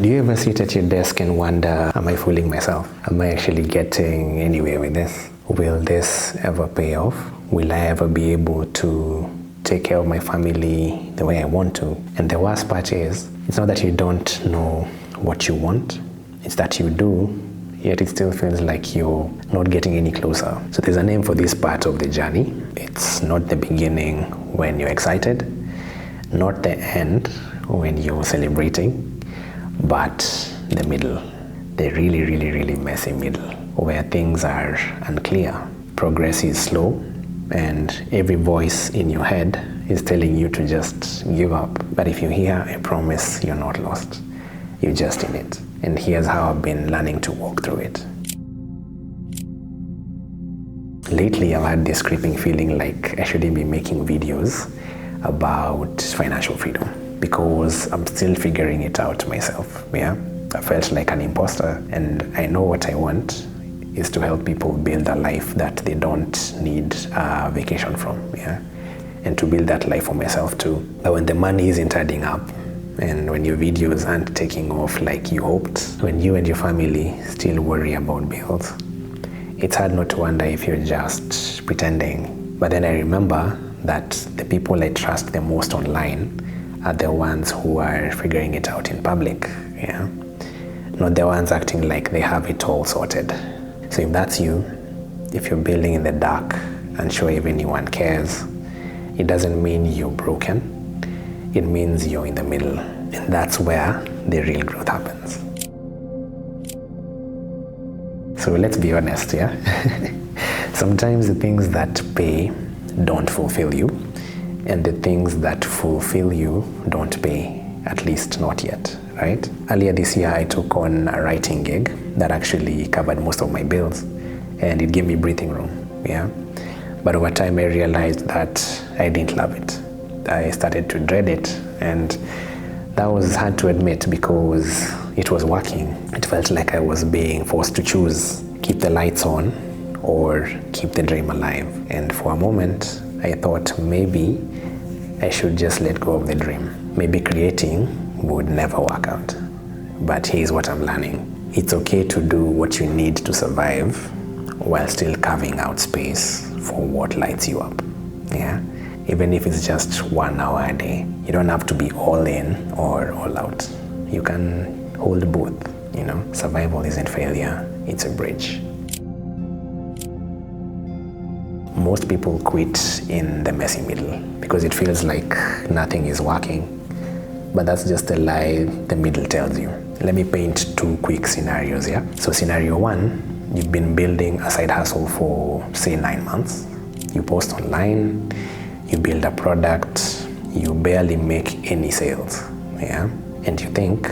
Do you ever sit at your desk and wonder, am I fooling myself? Am I actually getting anywhere with this? Will this ever pay off? Will I ever be able to take care of my family the way I want to? And the worst part is, it's not that you don't know what you want, it's that you do, yet it still feels like you're not getting any closer. So there's a name for this part of the journey. It's not the beginning when you're excited, not the end when you're celebrating, but the middle, the really, really, really messy middle, where things are unclear, progress is slow, and every voice in your head is telling you to just give up. But if you hear a promise, you're not lost, you're just in it. And here's how I've been learning to walk through it. Lately, I've had this creeping feeling like I shouldn't be making videos about financial freedom, because I'm still figuring it out myself. I felt like an imposter, and I know what I want is to help people build a life that they don't need a vacation from, and to build that life for myself too. But when the money isn't adding up, and when your videos aren't taking off like you hoped, when you and your family still worry about bills, it's hard not to wonder if you're just pretending. But then I remember that the people I trust the most online are the ones who are figuring it out in public, not the ones acting like they have it all sorted. So if that's you, if you're building in the dark, unsure if anyone cares, it doesn't mean you're broken. It means you're in the middle, and that's where the real growth happens. So let's be honest, Sometimes the things that pay don't fulfill you, and the things that fulfill you don't pay, at least not yet, right? Earlier this year, I took on a writing gig that actually covered most of my bills, and it gave me breathing room, But over time, I realized that I didn't love it. I started to dread it, and that was hard to admit because it was working. It felt like I was being forced to choose, keep the lights on or keep the dream alive. And for a moment, I thought maybe I should just let go of the dream. Maybe creating would never work out. But here's what I'm learning. It's okay to do what you need to survive while still carving out space for what lights you up, Even if it's just 1 hour a day. You don't have to be all in or all out. You can hold both, Survival isn't failure, it's a bridge. Most people quit in the messy middle because it feels like nothing is working. But that's just a lie the middle tells you. Let me paint 2 quick scenarios, So scenario 1, you've been building a side hustle for, say, 9 months. You post online, you build a product, you barely make any sales, And you think,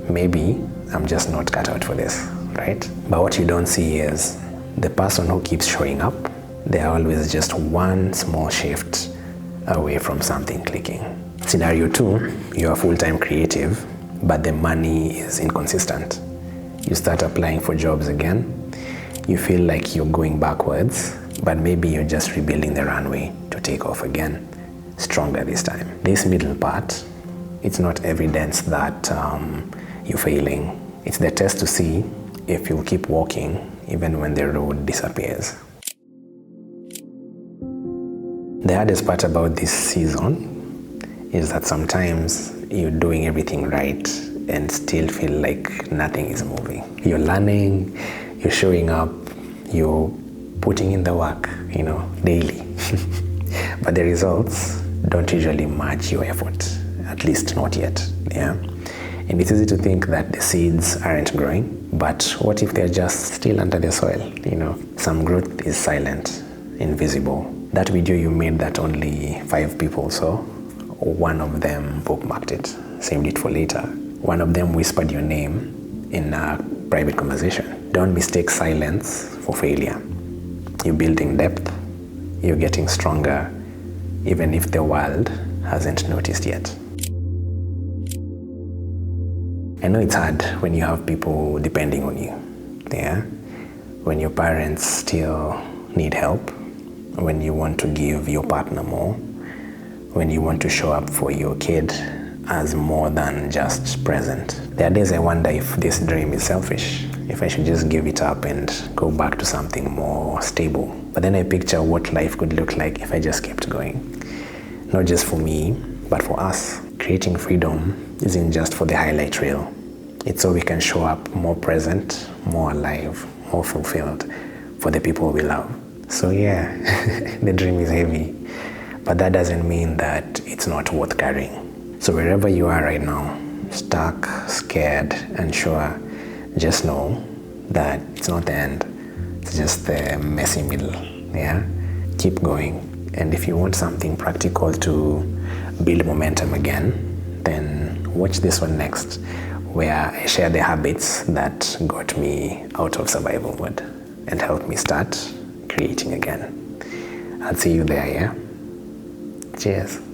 maybe I'm just not cut out for this, right? But what you don't see is the person who keeps showing up, they're always just one small shift away from something clicking. Scenario 2, you're a full-time creative, but the money is inconsistent. You start applying for jobs again, you feel like you're going backwards, but maybe you're just rebuilding the runway to take off again, stronger this time. This middle part, it's not evidence that you're failing. It's the test to see if you'll keep walking even when the road disappears. The hardest part about this season is that sometimes you're doing everything right and still feel like nothing is moving. You're learning, you're showing up, you're putting in the work, daily. But the results don't usually match your effort, at least not yet, And it's easy to think that the seeds aren't growing, but what if they're just still under the soil, Some growth is silent, invisible. That video you made that only 5 people saw, one of them bookmarked it, saved it for later. One of them whispered your name in a private conversation. Don't mistake silence for failure. You're building depth, you're getting stronger, even if the world hasn't noticed yet. I know it's hard when you have people depending on you, When your parents still need help, when you want to give your partner more, when you want to show up for your kid as more than just present. There are days I wonder if this dream is selfish, if I should just give it up and go back to something more stable. But then I picture what life could look like if I just kept going. Not just for me, but for us. Creating freedom isn't just for the highlight reel. It's so we can show up more present, more alive, more fulfilled for the people we love. So yeah, the dream is heavy, but that doesn't mean that it's not worth carrying. So wherever you are right now, stuck, scared, unsure, just know that it's not the end. It's just the messy middle, yeah? Keep going. And if you want something practical to build momentum again, then watch this one next, where I share the habits that got me out of survival mode and helped me start creating again. I'll see you there, yeah? Cheers.